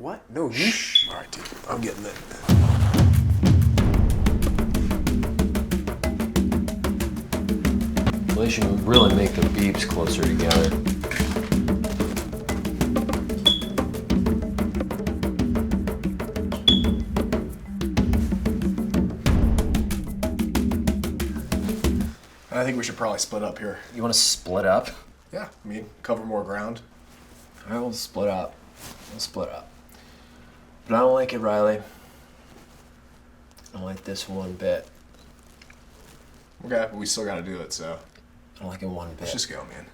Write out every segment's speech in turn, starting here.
what? No, you. Shh. All right, dude. I'm getting it. Well, you should really make the beeps closer together. I think we should probably split up here. You want to split up? Yeah, I mean, cover more ground. All right, we'll split up. We'll split up. But I don't like it, Riley. I don't like this one bit. Okay, but we still got to do it, so. I don't like it one bit. Let's just go, man.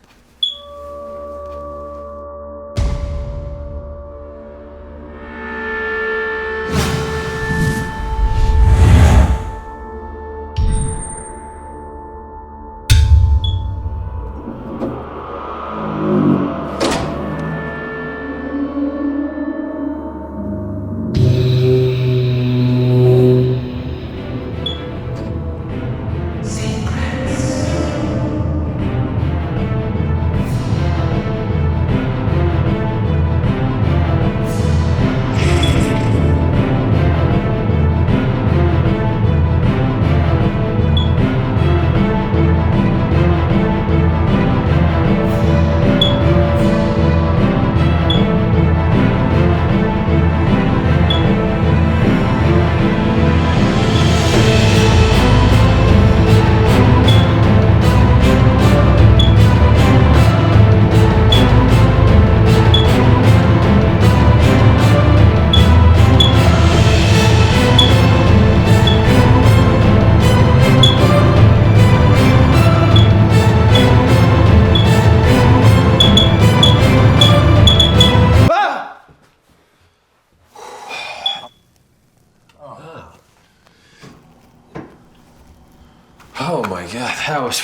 Oh my god, that was...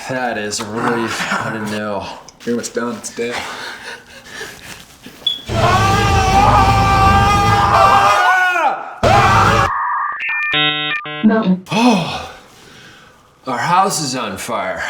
that is a relief. I didn't know. Pretty much done. It's dead. Oh, our house is on fire.